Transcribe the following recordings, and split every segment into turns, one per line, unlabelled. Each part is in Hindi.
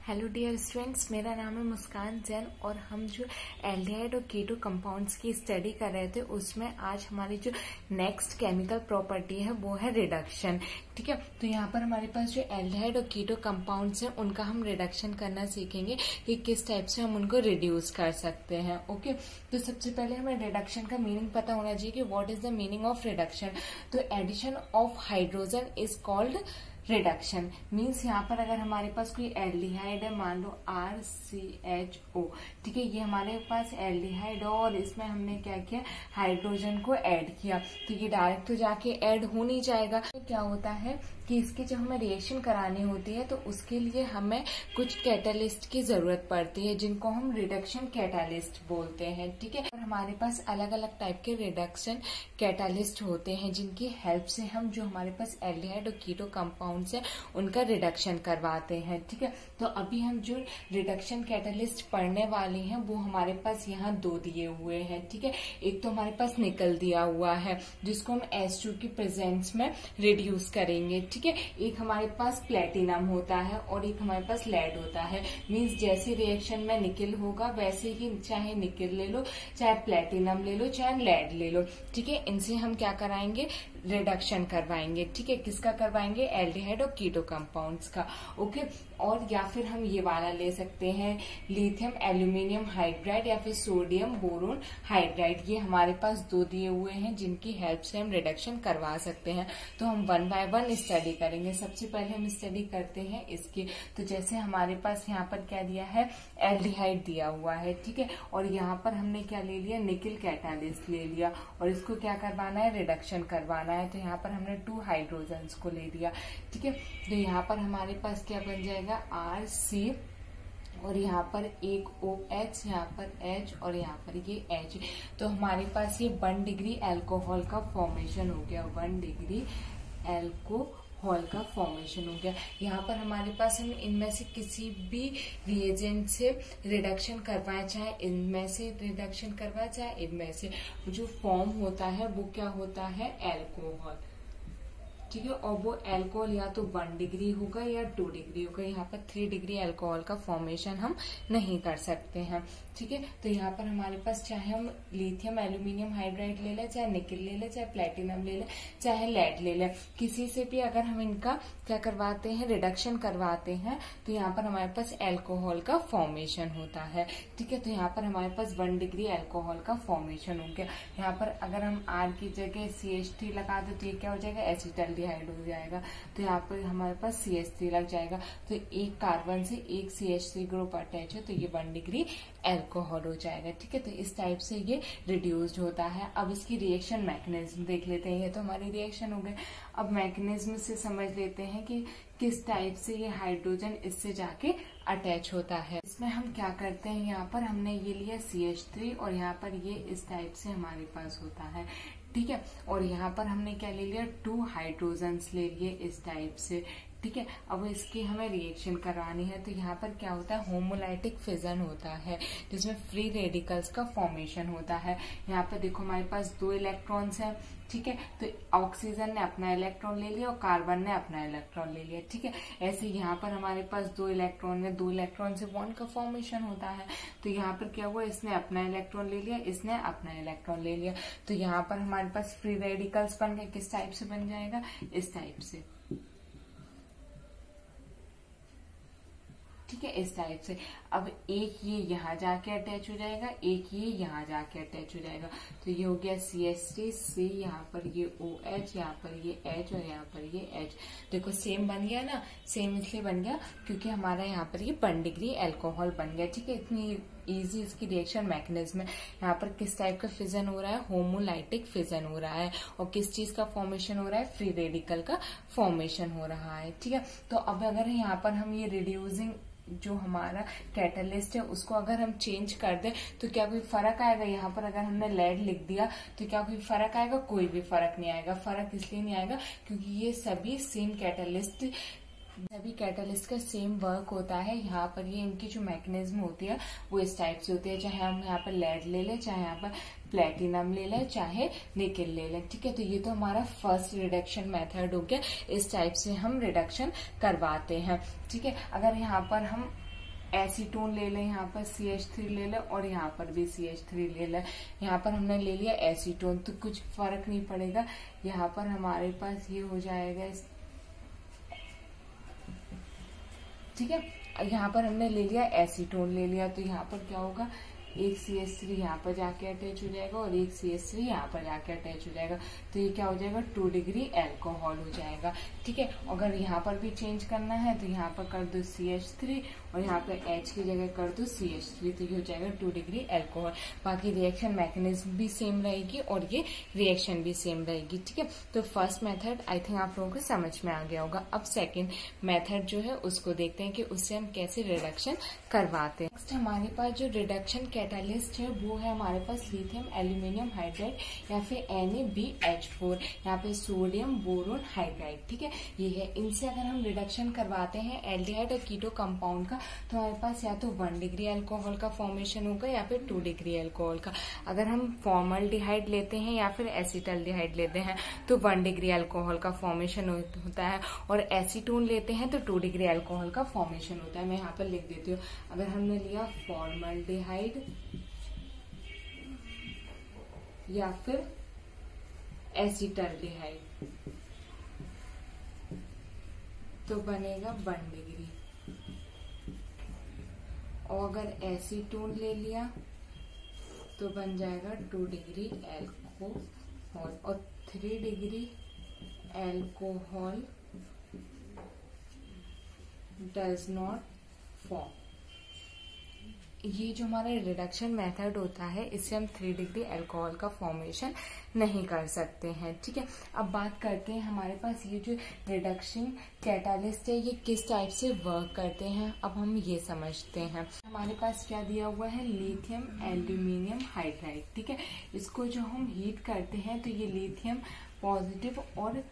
हेलो डियर स्टूडेंट्स, मेरा नाम है मुस्कान जैन और हम जो एल्डिहाइड और कीटो कंपाउंड्स की स्टडी कर रहे थे उसमें आज हमारी जो नेक्स्ट केमिकल प्रॉपर्टी है वो है रिडक्शन। ठीक है, तो यहाँ पर हमारे पास जो एल्डिहाइड और कीटो कंपाउंड्स हैं उनका हम रिडक्शन करना सीखेंगे कि किस टाइप से हम उनको रिड्यूस कर सकते हैं। ओके, तो सबसे पहले हमें रिडक्शन का मीनिंग पता होना चाहिए कि what is the meaning of reduction. तो addition of hydrogen is called reduction. Means यहाँ पर अगर हमारे पास कोई एल्डिहाइड है, मान लो RCHO, ठीक है, ये हमारे पास एल्डिहाइड है और इसमें हमने क्या किया, हाइड्रोजन को ऐड किया, तो ये डायरेक्ट तो जाके ऐड हो नहीं जाएगा। तो क्या होता है कि इसकी जब हमें रिएक्शन करानी होती है तो उसके लिए हमें कुछ कैटालिस्ट की जरूरत पड़ती है जिनको हम रिडक्शन कैटालिस्ट बोलते हैं। ठीक है, और हमारे पास अलग अलग टाइप के रिडक्शन कैटालिस्ट होते हैं जिनकी हेल्प से हम जो हमारे पास एल्डिहाइड और कीटो कंपाउंड्स है उनका रिडक्शन करवाते हैं। ठीक है, तो अभी हम जो रिडक्शन कैटालिस्ट पढ़ने वाले हैं वो हमारे पास यहाँ दो दिए हुए हैं। ठीक है, एक तो हमारे पास निकल दिया हुआ है जिसको हम H2 की प्रेजेंस में रिड्यूस करेंगे। ठीक है, एक हमारे पास प्लेटिनम होता है और एक हमारे पास लेड होता है। मींस जैसे रिएक्शन में निकल होगा वैसे ही चाहे निकल ले लो, चाहे प्लेटिनम ले लो, चाहे लेड ले लो। ठीक है, इनसे हम क्या कराएंगे, रिडक्शन करवाएंगे। ठीक है, किसका करवाएंगे, एल्डिहाइड और कीटो कंपाउंड्स का। ओके, और या फिर हम ये वाला ले सकते हैं, लिथियम एल्यूमिनियम हाइड्राइड या फिर सोडियम बोरोन हाइड्राइड। ये हमारे पास दो दिए हुए हैं जिनकी हेल्प से हम रिडक्शन करवा सकते हैं। तो हम वन बाय वन स्टडी करेंगे। सबसे पहले हम स्टडी करते हैं इसकी। तो जैसे हमारे पास यहाँ पर क्या दिया है, एल्डिहाइड दिया हुआ है। ठीक है, और यहाँ पर हमने क्या ले लिया, निकल कैटालिस्ट ले लिया और इसको क्या करवाना है, रिडक्शन करवाना है। तो यहाँ पर हमने 2 हाइड्रोजन्स को ले लिया। ठीक है, तो यहाँ पर हमारे पास क्या बन जाएगा, RC और यहाँ पर एक OH, यहाँ पर H और यहाँ पर ये H। तो हमारे पास ये 1 डिग्री एल्कोहल का फॉर्मेशन हो गया, 1 डिग्री एल्कोहल का फॉर्मेशन हो गया। यहाँ पर हमारे पास हम इनमें से किसी भी रिएजेंट से रिडक्शन करवाएं, चाहे इनमें से रिडक्शन करवाएं चाहे इनमें से, जो फॉर्म होता है वो क्या होता है, एल्कोहल। ठीक है, और वो एल्कोहल या तो 1 डिग्री होगा या 2 डिग्री होगा। यहाँ पर 3 डिग्री एल्कोहल का फॉर्मेशन हम नहीं कर सकते हैं। ठीक है, तो यहाँ पर हमारे पास चाहे हम लिथियम एल्यूमिनियम हाइड्राइड ले लें, चाहे निकल ले लें, चाहे प्लेटिनम ले लें, चाहे लेड ले लें, किसी से भी अगर हम इनका क्या करवाते हैं, रिडक्शन करवाते हैं, तो यहाँ पर हमारे पास एल्कोहल का फॉर्मेशन होता है। ठीक है, तो यहाँ पर हमारे पास 1 डिग्री एल्कोहल का फॉर्मेशन हो गया। यहाँ पर अगर हम R की जगह CH3 लगा दे तो ये क्या हो जाएगा, एसिटाल्डिहाइड हो जाएगा। तो यहाँ पर हमारे पास CH3 लग जाएगा, तो एक कार्बन से एक CH3 ग्रुप अटैच है तो ये 1 डिग्री एल्कोहल हो जाएगा। ठीक है, तो इस टाइप से ये रिड्यूस्ड होता है। अब इसकी रिएक्शन मैकेनिज्म देख लेते हैं। ये तो हमारी रिएक्शन हो गई। अब मैकेनिज्म से समझ लेते हैं कि किस टाइप से ये हाइड्रोजन इससे जाके अटैच होता है। इसमें हम क्या करते हैं, यहाँ पर हमने ये लिया CH3 और यहाँ पर ये इस टाइप से हमारे पास होता है। ठीक है, और यहाँ पर हमने क्या ले लिया, 2 हाइड्रोजन्स ले लिए इस टाइप से। ठीक है, अब इसकी हमें रिएक्शन करानी है तो यहाँ पर क्या होता है, होमोलाइटिक फिजन होता है जिसमें फ्री रेडिकल्स का फॉर्मेशन होता है। यहाँ पर देखो हमारे पास 2 इलेक्ट्रॉन्स हैं। ठीक है, तो ऑक्सीजन ने अपना इलेक्ट्रॉन ले लिया और कार्बन ने अपना इलेक्ट्रॉन ले लिया। ठीक है, ऐसे यहाँ पर हमारे पास 2 इलेक्ट्रॉन में 2 इलेक्ट्रॉन से बॉन्ड का फॉर्मेशन होता है। तो यहाँ पर क्या हुआ, इसने अपना इलेक्ट्रॉन ले लिया, इसने अपना इलेक्ट्रॉन ले लिया, तो यहाँ पर हमारे पास फ्री रेडिकल्स बन गए। किस टाइप से बन जाएगा, इस टाइप से। ठीक है, इस टाइप से। अब एक ये यहाँ जाके अटैच हो जाएगा, एक ये यहाँ जाके अटैच हो जाएगा, तो ये हो गया CH3 से, यहाँ पर ये OH, यहाँ पर ये H और यहाँ पर ये H। देखो सेम बन गया ना, सेम इसलिए बन गया क्योंकि हमारा यहाँ पर ये 1 डिग्री एल्कोहल बन गया। ठीक है, इतनी इजी इसकी रिएक्शन मैकेनिज्म है। यहाँ पर किस टाइप का फिजन हो रहा है, होमोलाइटिक फिजन हो रहा है। और किस चीज का फॉर्मेशन हो रहा है, फ्री रेडिकल का फॉर्मेशन हो रहा है। ठीक है, तो अब अगर यहाँ पर हम ये रिड्यूसिंग जो हमारा कैटलिस्ट है उसको अगर हम चेंज कर दें तो क्या कोई फर्क आएगा। यहाँ पर अगर हमने लेड लिख दिया तो क्या कोई फर्क आएगा, कोई भी फर्क नहीं आएगा। फर्क इसलिए नहीं आएगा क्योंकि ये सभी सेम कैटलिस्ट, सभी कैटलिस्ट का सेम वर्क होता है। यहाँ पर ये इनकी जो मैकेनिज्म होती है वो इस टाइप से होती है, चाहे हम यहाँ पर लेड ले लें, चाहे यहाँ पर प्लेटिनम ले लें, चाहे निकल ले लें। ठीक है, तो ये तो हमारा फर्स्ट रिडक्शन मेथड हो गया। इस टाइप से हम रिडक्शन करवाते हैं। ठीक है, अगर यहाँ पर हम एसीटोन ले लें, यहाँ पर CH3 ले लें और यहाँ पर भी CH3 ले लें। यहाँ पर हमने ले लिया एसीटोन, तो कुछ फर्क नहीं पड़ेगा, यहाँ पर हमारे पास ये हो जाएगा, ठीक है। यहाँ पर हमने ले लिया एसीटोन ले लिया, तो यहाँ पर क्या होगा, एक CH3 यहाँ पर जाके अटैच हो जाएगा और एक CH3 यहाँ पर जाके अटैच हो जाएगा, तो ये क्या हो जाएगा, 2 डिग्री एल्कोहल हो जाएगा, ठीक है। अगर यहाँ पर भी चेंज करना है तो यहाँ पर कर दो CH3 और यहाँ पर H की जगह कर दो CH3, तो ये हो जाएगा 2 डिग्री एल्कोहल। बाकी रिएक्शन मैकेनिज्म भी सेम रहेगी और ये रिएक्शन भी सेम रहेगी, ठीक है। तो फर्स्ट मेथड आई थिंक आप लोगों को समझ में आ गया होगा। अब सेकेंड मेथड जो है उसको देखते हैं कि उससे हम कैसे रिडक्शन करवाते हैं। नेक्स्ट हमारे पास जो रिडक्शन कैटालिस्ट है वो है हमारे पास लिथियम एल्यूमिनियम हाइड्राइड या फिर NaBH4, यहाँ पे सोडियम बोरोन हाइड्राइड, ठीक है। ये है, इनसे अगर हम रिडक्शन करवाते हैं एल्डिहाइड और कीटो कंपाउंड का, तो हमारे पास या तो 1 डिग्री अल्कोहल का फॉर्मेशन होगा या फिर 2 डिग्री अल्कोहल का। अगर हम फॉर्मल्डिहाइड लेते हैं या फिर एसिटल्डिहाइड लेते हैं तो 1 डिग्री अल्कोहल का फॉर्मेशन होता है, और एसीटोन लेते हैं तो 2 डिग्री अल्कोहल का फॉर्मेशन होता है। मैं यहाँ पर लिख देती हूँ, अगर हमने लिया फॉर्मल्डिहाइड या फिर एसिटल्डिहाइड तो बनेगा 1 डिग्री, और अगर एसीटोन ले लिया तो बन जाएगा 2 डिग्री एल्कोहल, और 3 degree alcohol does not form. ये जो हमारा रिडक्शन मेथड होता है इससे हम 3 डिग्री अल्कोहल का फॉर्मेशन नहीं कर सकते हैं, ठीक है। अब बात करते हैं हमारे पास ये जो रिडक्शन कैटालिस्ट है ये किस टाइप से वर्क करते हैं, अब हम ये समझते हैं। हमारे पास क्या दिया हुआ है, लिथियम एल्यूमिनियम हाइड्राइड, ठीक है। इसको जो हम हीट करते हैं तो ये लिथियम पॉजिटिव और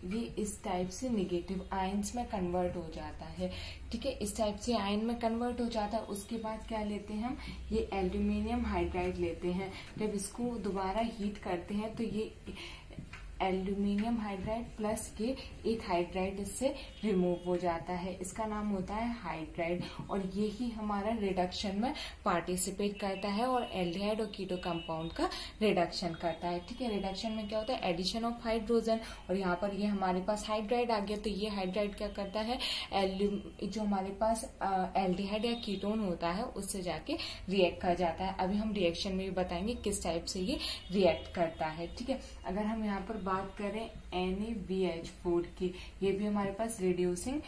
ये इस टाइप से नेगेटिव आयंस में कन्वर्ट हो जाता है, ठीक है। इस टाइप से आयन में कन्वर्ट हो जाता है। उसके बाद क्या लेते हैं हम, ये एल्यूमिनियम हाइड्राइड लेते हैं। जब इसको दोबारा हीट करते हैं तो ये एल्यूमिनियम हाइड्राइड प्लस ये एक हाइड्राइड इससे रिमूव हो जाता है, इसका नाम होता है हाइड्राइड, और ये ही हमारा रिडक्शन में पार्टिसिपेट करता है और एल्डिहाइड और कीटो कंपाउंड का रिडक्शन करता है, ठीक है। रिडक्शन में क्या होता है, एडिशन ऑफ हाइड्रोजन, और यहाँ पर ये हमारे पास हाइड्राइड आ गया, तो ये हाइड्राइड क्या करता है, जो हमारे पास एल्डिहाइड या कीटोन होता है उससे जाके रिएक्ट कर जाता है। अभी हम रिएक्शन में भी बताएंगे किस टाइप से ये रिएक्ट करता है, ठीक है। अगर हम यहाँ पर बात करें NaBH4 की, ये भी हमारे पास रिड्यूसिंग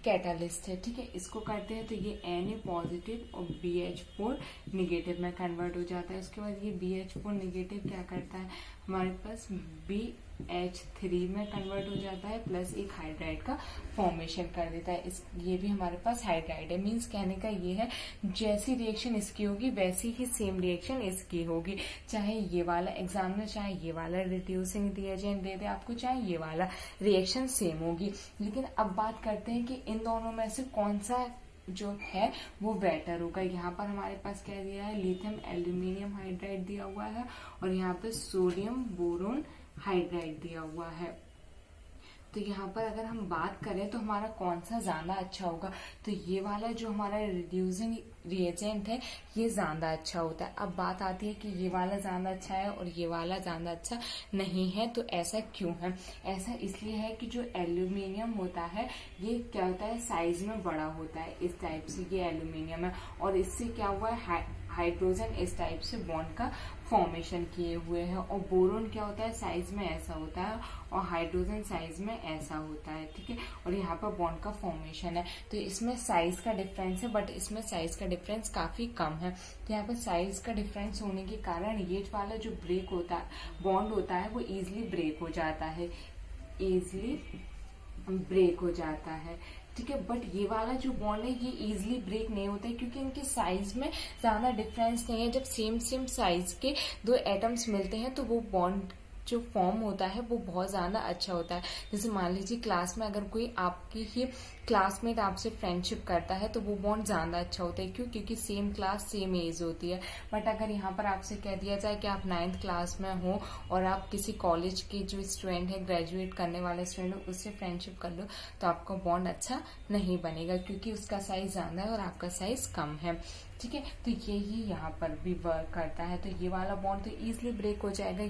कैटालिस्ट है, ठीक है। इसको करते हैं तो ये Na पॉजिटिव और BH4 निगेटिव में कन्वर्ट हो जाता है। उसके बाद ये BH4 निगेटिव क्या करता है, हमारे पास BH3 में कन्वर्ट हो जाता है प्लस एक हाइड्राइड का फॉर्मेशन कर देता है। ये भी हमारे पास हाइड्राइड है। मीन्स कहने का ये है जैसी रिएक्शन इसकी होगी वैसी ही सेम रिएक्शन इसकी होगी, चाहे ये वाला एग्जामिनर चाहे ये वाला रिड्यूसिंग रिएजेंट दे दे आपको, चाहे ये वाला, रिएक्शन सेम होगी। लेकिन अब बात करते हैं कि इन दोनों में से कौन सा जो है वो बेटर होगा। यहाँ पर हमारे पास क्या दिया है, लिथियम एल्यूमिनियम हाइड्राइड दिया हुआ है और यहाँ पे सोडियम बोरोन हाइड्राइड दिया हुआ है। तो यहाँ पर अगर हम बात करें तो हमारा कौन सा ज्यादा अच्छा होगा, तो ये वाला जो हमारा रिड्यूसिंग रिएजेंट है ये ज्यादा अच्छा होता है। अब बात आती है कि ये वाला ज्यादा अच्छा है और ये वाला ज्यादा अच्छा नहीं है, तो ऐसा क्यों है? ऐसा इसलिए है कि जो एल्यूमिनियम होता है ये क्या होता है, साइज में बड़ा होता है, इस टाइप से ये एल्यूमिनियम है, और इससे क्या हुआ है, हाइड्रोजन इस टाइप से बॉन्ड का फॉर्मेशन किए हुए हैं। और बोरोन क्या होता है, साइज में ऐसा होता है और हाइड्रोजन साइज में ऐसा होता है, ठीक है। और यहाँ पर बॉन्ड का फॉर्मेशन है, तो इसमें साइज का डिफरेंस है, बट इसमें साइज का डिफरेंस काफी कम है। तो यहाँ पर साइज का डिफरेंस होने के कारण ये वाला जो ब्रेक होता है, बॉन्ड होता है, वो इजिली ब्रेक हो जाता है, इजिली ब्रेक हो जाता है, ठीक है। बट ये वाला जो बॉन्ड है ये इजिली ब्रेक नहीं होता है क्योंकि इनके साइज में ज्यादा डिफरेंस नहीं है। जब सेम साइज के दो एटम्स मिलते हैं तो वो बॉन्ड जो फॉर्म होता है वो बहुत ज्यादा अच्छा होता है। जैसे मान लीजिए क्लास में अगर कोई आपकी ही क्लासमेट आपसे फ्रेंडशिप करता है तो वो बॉन्ड ज्यादा अच्छा होता है। क्यों? क्योंकि सेम क्लास सेम एज होती है। बट अगर यहाँ पर आपसे कह दिया जाए कि आप 9th क्लास में हो और आप किसी कॉलेज के जो स्टूडेंट है, ग्रेजुएट करने वाले स्टूडेंट हो, उससे फ्रेंडशिप कर लो तो आपका बॉन्ड अच्छा नहीं बनेगा, क्योंकि उसका साइज ज्यादा है और आपका साइज कम है। ठीक है, तो यही यहाँ पर भी वर्क करता है। तो ये वाला बॉन्ड तो इजीली ब्रेक हो जाएगा।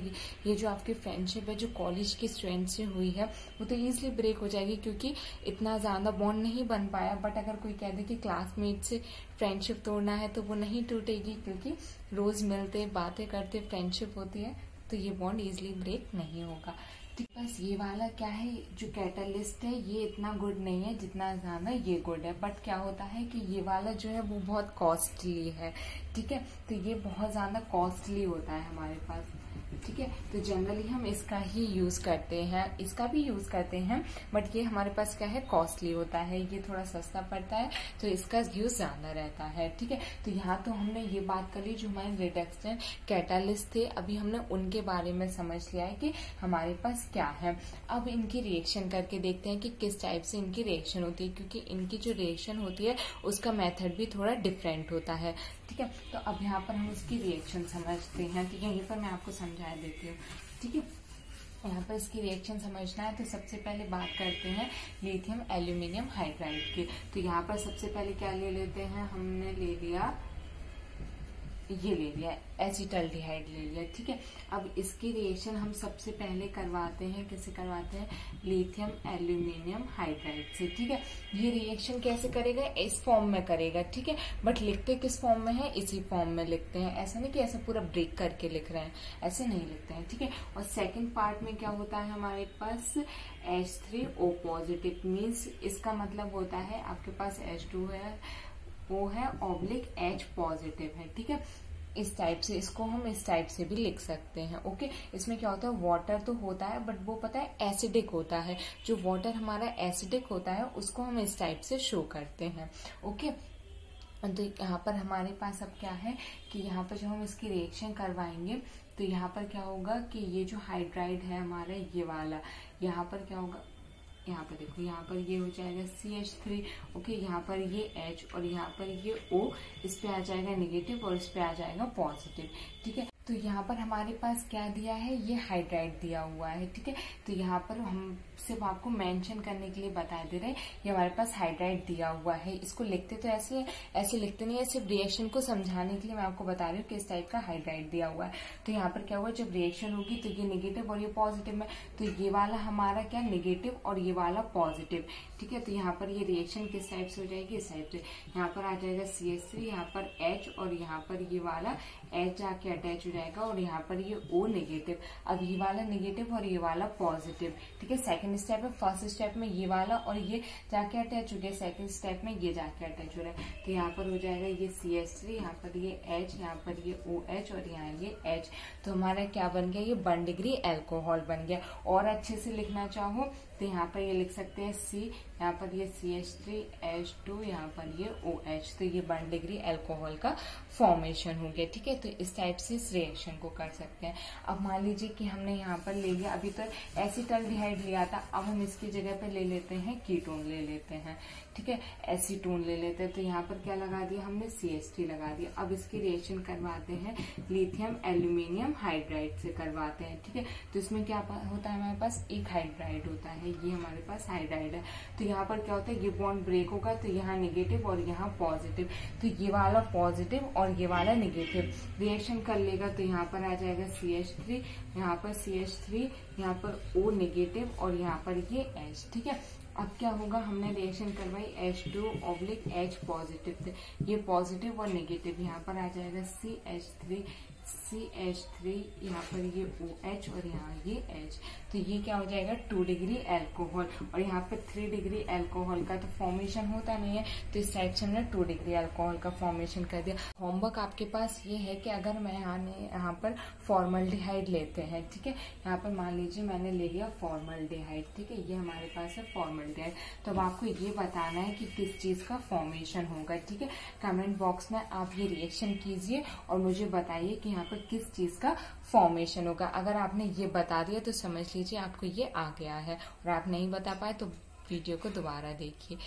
ये जो आपकी फ्रेंडशिप है जो कॉलेज के स्टूडेंट से हुई है वो तो इजीली ब्रेक हो जाएगी, क्योंकि इतना ज्यादा बॉन्ड नहीं बन पाया। बट अगर कोई कह दे कि क्लासमेट से फ्रेंडशिप तोड़ना है तो वो नहीं टूटेगी, क्योंकि रोज मिलते बातें करते फ्रेंडशिप होती है, तो ये बॉन्ड इजीली ब्रेक नहीं होगा। ठीक, बस ये वाला क्या है, जो कैटलिस्ट है ये इतना गुड नहीं है जितना ज्यादा ये गुड है। बट क्या होता है कि ये वाला जो है वो बहुत कॉस्टली है। ठीक है, तो ये बहुत ज्यादा कॉस्टली होता है हमारे पास। ठीक है, तो जनरली हम इसका ही यूज करते हैं, इसका भी यूज करते हैं, बट ये हमारे पास क्या है, कॉस्टली होता है। ये थोड़ा सस्ता पड़ता है तो इसका यूज ज्यादा रहता है। ठीक है, तो यहाँ तो हमने ये बात कर ली जो हमारे रिडक्शन कैटालिस्ट थे, अभी हमने उनके बारे में समझ लिया है कि हमारे पास क्या है। अब इनकी रिएक्शन करके देखते हैं कि किस टाइप से इनकी रिएक्शन होती है, क्योंकि इनकी जो रिएक्शन होती है उसका मेथड भी थोड़ा डिफरेंट होता है। ठीक है, तो अब यहाँ पर हम उसकी रिएक्शन समझते हैं। तो यहीं पर मैं आपको समझा देती हूँ। ठीक है, यहाँ पर इसकी रिएक्शन समझना है तो सबसे पहले बात करते हैं लिथियम एल्यूमिनियम हाइड्राइड की। तो यहाँ पर सबसे पहले क्या ले लेते हैं, हमने ले लिया, ये ले लिया एसिटल्डिहाइड ले लिया। ठीक है, अब इसकी रिएक्शन हम सबसे पहले करवाते हैं, किससे करवाते हैं, लिथियम एल्यूमिनियम हाइड्राइड से। ठीक है, ये रिएक्शन कैसे करेगा, इस फॉर्म में करेगा। ठीक है, बट लिखते किस फॉर्म में है, इसी फॉर्म में लिखते हैं। ऐसा नहीं कि ऐसे पूरा ब्रेक करके लिख रहे हैं, ऐसे नहीं लिखते हैं। ठीक है, और सेकेंड पार्ट में क्या होता है हमारे पास, H3O पॉजिटिव, मीन्स इसका मतलब होता है आपके पास H2 है, O है ऑब्लिक H पॉजिटिव है। ठीक है, इस टाइप से, इसको हम इस टाइप से भी लिख सकते हैं। ओके, इसमें क्या होता है, वाटर तो होता है बट वो पता है एसिडिक होता है। जो वाटर हमारा एसिडिक होता है उसको हम इस टाइप से शो करते हैं। ओके, तो यहाँ पर हमारे पास अब क्या है कि यहाँ पर जब हम इसकी रिएक्शन करवाएंगे तो यहाँ पर क्या होगा कि ये जो हाइड्राइड है हमारा ये वाला, यहाँ पर क्या होगा, यहाँ पर देखो, यहाँ पर ये हो जाएगा CH3। ओके, यहाँ पर ये H और यहाँ पर ये O, इस पे आ जाएगा नेगेटिव और इस पे आ जाएगा पॉजिटिव। ठीक है, तो यहाँ पर हमारे पास क्या दिया है, ये हाइड्राइड दिया हुआ है। ठीक है, तो यहाँ पर हम सिर्फ आपको मेंशन करने के लिए बता दे रहे हैं, ये हमारे पास हाइड्राइड दिया हुआ है। इसको लिखते तो ऐसे लिखते नहीं है, सिर्फ रिएक्शन को समझाने के लिए मैं आपको बता रही हूँ कि इस टाइप का हाइड्राइड दिया हुआ है। तो यहाँ पर क्या हुआ, जब रिएक्शन होगी तो ये नेगेटिव और ये पॉजिटिव में, तो ये वाला हमारा क्या नेगेटिव और ये वाला पॉजिटिव। ठीक है, तो यहाँ पर ये रिएक्शन किस टाइप से हो जाएगी, इस टाइप से। यहाँ पर आ जाएगा CH3, यहाँ पर H और यहाँ पर ये वाला H जाके अटैच हो जाएगा और यहाँ पर ये O नेगेटिव। अब ये वाला नेगेटिव और ये वाला पॉजिटिव। ठीक है, सेकंड स्टेप है, फर्स्ट स्टेप में ये वाला और ये जाके अटैच हो गया, सेकंड स्टेप में ये जाके अटैच हो रहा है। तो यहाँ पर हो जाएगा ये CH3, यहाँ पर ये H, यहाँ पर ये OH और यहाँ ये H। तो हमारा क्या बन गया, ये 1 डिग्री एल्कोहल बन गया। और अच्छे से लिखना चाहो तो यहाँ पर ये लिख सकते हैं C, यहाँ पर ये CH3, H2, यहाँ पर ये OH। तो ये 1 डिग्री एल्कोहल का फॉर्मेशन हो गया। ठीक है, तो इस टाइप से इस रिएक्शन को कर सकते हैं। अब मान लीजिए कि हमने यहाँ पर ले लिया, अभी तो एसिटल्डिहाइड लिया था, अब हम इसकी जगह पे ले लेते हैं कीटोन ले लेते हैं। ठीक है, एसीटोन ले लेते हैं। तो यहाँ पर क्या लगा दिया हमने, CH3 लगा दिया। अब इसकी रिएक्शन करवाते हैं लिथियम एल्यूमिनियम हाइड्राइड से करवाते हैं। ठीक है, तो इसमें क्या होता है, हमारे पास एक हाइड्राइड होता है, ये हमारे पास हाइड्राइड है। तो यहाँ पर क्या होता है, ये बॉन्ड ब्रेक होगा तो यहाँ नेगेटिव और यहाँ पॉजिटिव, तो ये वाला पॉजिटिव और ये वाला नेगेटिव रिएक्शन कर लेगा। तो यहाँ पर आ जाएगा CH3, यहाँ पर CH3, यहाँ पर O नेगेटिव और यहाँ पर ये H। ठीक है, अब क्या होगा, हमने रिएक्शन करवाई H2 ऑब्लिक H पॉजिटिव से, ये पॉजिटिव और नेगेटिव, यहाँ पर आ जाएगा CH3, यहाँ पर ये OH और यहाँ ये H। तो ये क्या हो जाएगा, 2 डिग्री एल्कोहल, और यहाँ पर 3 डिग्री एल्कोहल का तो फॉर्मेशन होता नहीं है, तो इस साइड से हमने 2 डिग्री एल्कोहल का फॉर्मेशन कर दिया। होमवर्क आपके पास ये है कि अगर मैं यहाँ पर फॉर्मल्डिहाइड लेते हैं, ठीक है, यहाँ पर मान लीजिए मैंने ले लिया फॉर्मल्डिहाइड। ठीक है, ये हमारे पास है फॉर्मल्डिहाइड। तो अब आपको ये बताना है कि किस चीज का फॉर्मेशन होगा। ठीक है, कमेंट बॉक्स में आप ये रिएक्शन कीजिए और मुझे बताइए कि कि यहाँ पर किस चीज का फॉर्मेशन होगा। अगर आपने ये बता दिया तो समझ लीजिए आपको ये आ गया है, और आप नहीं बता पाए तो वीडियो को दोबारा देखिए।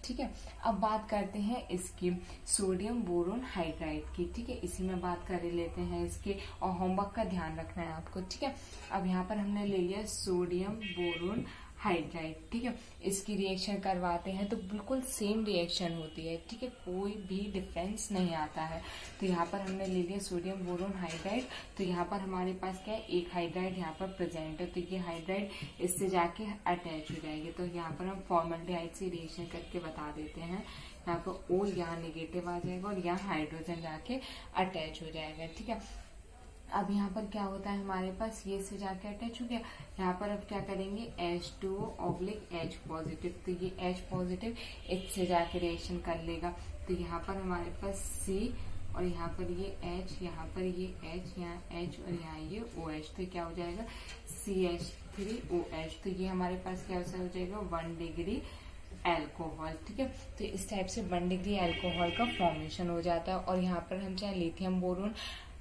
ठीक है, अब बात करते हैं इसकी सोडियम बोरोन हाइड्राइड की। ठीक है, इसी में बात कर लेते हैं इसके, और होमवर्क का ध्यान रखना है आपको। ठीक है, अब यहाँ पर हमने ले लिया सोडियम बोरोन हाइड्राइड। ठीक है, इसकी रिएक्शन करवाते हैं तो बिल्कुल सेम रिएक्शन होती है। ठीक है, कोई भी डिफरेंस नहीं आता है। तो यहाँ पर हमने ले लिया सोडियम बोरोन हाइड्राइड। तो यहाँ पर हमारे पास क्या है, एक हाइड्राइड यहाँ पर प्रेजेंट है, तो ये हाइड्राइड इससे जाके अटैच हो जाएगी। तो यहाँ पर हम फॉर्मल्डिहाइड से रिएक्शन करके बता देते हैं। यहाँ पर O यहाँ नेगेटिव आ जाएगा और यहाँ हाइड्रोजन जाके अटैच हो जाएगा। ठीक है, अब यहाँ पर क्या होता है, हमारे पास ये से जाके अटैच हो गया। यहाँ पर अब क्या करेंगे, H2O/H पॉजिटिव, तो ये H पॉजिटिव इससे जाके रिएक्शन कर लेगा। तो यहाँ पर हमारे पास C और यहाँ पर ये H, यहाँ पर ये H, यहाँ H और यहाँ ये OH, तो क्या हो जाएगा CH3OH। तो ये हमारे पास क्या हो जाएगा 1 डिग्री एल्कोहल। ठीक है, तो इस टाइप से 1 डिग्री एल्कोहल का फॉर्मेशन हो जाता है। और यहाँ पर हम चाहे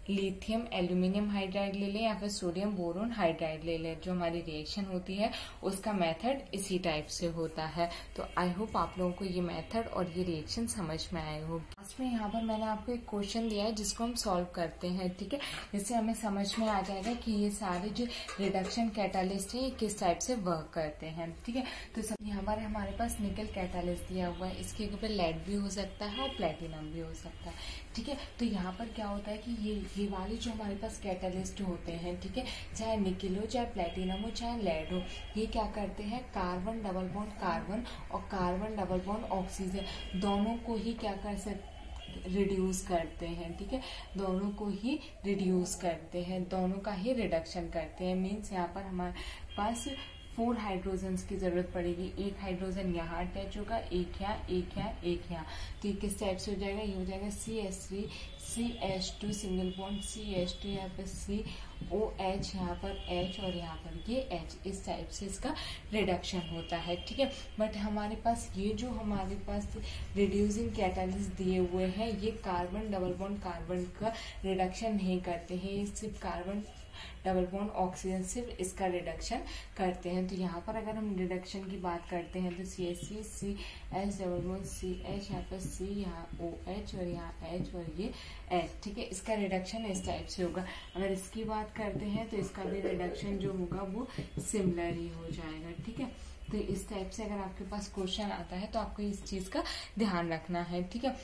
लिथियम एल्यूमिनियम हाइड्राइड ले लें या फिर सोडियम बोरोन हाइड्राइड ले लें, जो हमारी रिएक्शन होती है उसका मेथड इसी टाइप से होता है। तो आई होप आप लोगों को ये मेथड और ये रिएक्शन समझ में आए हो। लास्ट में यहाँ पर मैंने आपको एक क्वेश्चन दिया है जिसको हम सॉल्व करते हैं। ठीक है, जिससे हमें समझ में आ जाएगा कि ये सारे जो रिडक्शन कैटालिस्ट है ये किस टाइप से वर्क करते हैं। ठीक है, तो सब यहाँ पर हमारे पास निकल कैटालिस्ट दिया हुआ है, इसके ऊपर लेड भी हो सकता है और प्लेटिनम भी हो सकता है। ठीक है, तो यहाँ पर क्या होता है कि ये वाले जो हमारे पास कैटालिस्ट होते हैं, ठीक है, चाहे निकल हो, चाहे प्लेटिनम हो, चाहे लेड हो, ये क्या करते हैं, कार्बन डबल बॉन्ड कार्बन और कार्बन डबल बॉन्ड ऑक्सीजन दोनों को ही क्या कर सकते, रिड्यूस करते हैं। ठीक है, दोनों को ही रिड्यूस करते हैं, दोनों का ही रिडक्शन करते हैं। मीन्स यहाँ पर हमारे पास 4 हाइड्रोजन की जरूरत पड़ेगी। एक हाइड्रोजन यहाँ अटैच होगा, एक यहाँ, एक यहाँ, एक यहाँ। तो ये किस टाइप से हो जाएगा, ये हो जाएगा CH3 CH2 single bond CH2, यहाँ पर COH, यहाँ पर H और यहाँ पर ये H। इस टाइप से इसका रिडक्शन होता है। ठीक है, बट हमारे पास ये जो हमारे पास रिड्यूसिंग कैटालिस्ट दिए हुए हैं ये कार्बन डबल बॉन्ड कार्बन का रिडक्शन नहीं करते हैं, ये सिर्फ कार्बन डबल बॉन्ड ऑक्सीजन सिर्फ इसका रिडक्शन करते हैं। तो यहाँ पर अगर हम रिडक्शन की बात करते हैं तो CH3 CH double bond CH, यहाँ पर C, यहाँ OH और यहाँ H और ये H। ठीक है, इसका रिडक्शन इस टाइप से होगा। अगर इसकी बात करते हैं तो इसका भी रिडक्शन जो होगा वो सिमिलर ही हो जाएगा। ठीक है, तो इस टाइप से अगर आपके पास क्वेश्चन आता है तो आपको इस चीज का ध्यान रखना है। ठीक है,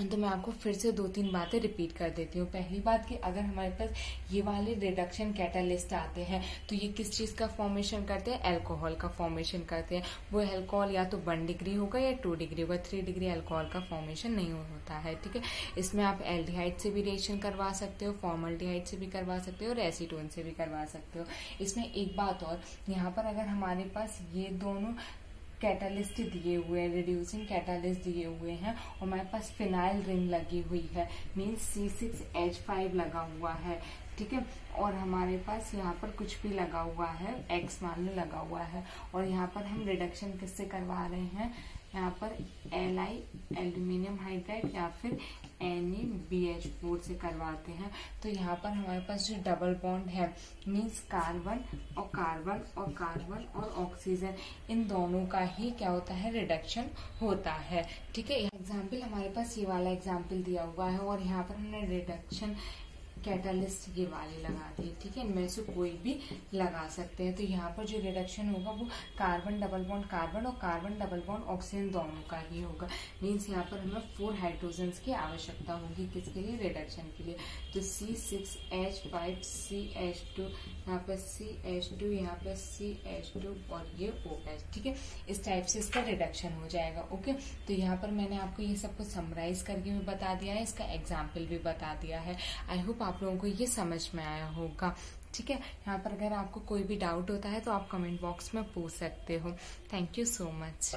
तो मैं आपको फिर से 2-3 बातें रिपीट कर देती हूँ। पहली बात कि अगर हमारे पास ये वाले रिडक्शन कैटालिस्ट आते हैं तो ये किस चीज का फॉर्मेशन करते हैं, अल्कोहल का फॉर्मेशन करते हैं। वो अल्कोहल या तो 1 डिग्री होगा या 2 डिग्री होगा, 3 डिग्री अल्कोहल का फॉर्मेशन नहीं होता है। ठीक है, इसमें आप एल्डिहाइड से भी रिएक्शन करवा सकते हो, फॉर्मल्डिहाइड से भी करवा सकते हो और एसीटोन से भी करवा सकते हो। इसमें एक बात और, यहाँ पर अगर हमारे पास ये दोनों कैटालिस्ट दिए हुए हैं, रिड्यूसिंग कैटालिस्ट दिए हुए हैं और हमारे पास फिनाइल रिंग लगी हुई है, मीन्स C6H5 लगा हुआ है। ठीक है, और हमारे पास यहाँ पर कुछ भी लगा हुआ है, X मान लो लगा हुआ है, और यहाँ पर हम रिडक्शन किससे करवा रहे हैं, यहाँ पर Li एल्यूमिनियम हाइड्राइड या फिर NaBH4 से करवाते हैं। तो यहाँ पर हमारे पास जो डबल बॉन्ड है मीन्स कार्बन और कार्बन और कार्बन और ऑक्सीजन, इन दोनों का ही क्या होता है, रिडक्शन होता है। ठीक है, एग्जाम्पल हमारे पास ये वाला एग्जाम्पल दिया हुआ है और यहाँ पर हमने रिडक्शन कैटालिस्ट ये वाले लगा दिए। ठीक है, इनमें से कोई भी लगा सकते हैं। तो यहाँ पर जो रिडक्शन होगा वो कार्बन डबल बॉन्ड कार्बन और कार्बन डबल बॉन्ड ऑक्सीजन दोनों का ही होगा। मीन्स यहाँ पर हमें 4 हाइड्रोजन की आवश्यकता होगी, किसके लिए, रिडक्शन के लिए। तो C6H5 CH2, यहाँ पर CH2, यहाँ पर CH2 और ये OH। ठीक है, इस टाइप से इसका रिडक्शन हो जाएगा। ओके, तो यहाँ पर मैंने आपको ये सब कुछ समराइज करके भी बता दिया है, इसका एग्जाम्पल भी बता दिया है। आई होप आप लोगों को ये समझ में आया होगा। ठीक है, यहाँ पर अगर आपको कोई भी डाउट होता है तो आप कमेंट बॉक्स में पूछ सकते हो। Thank you so much.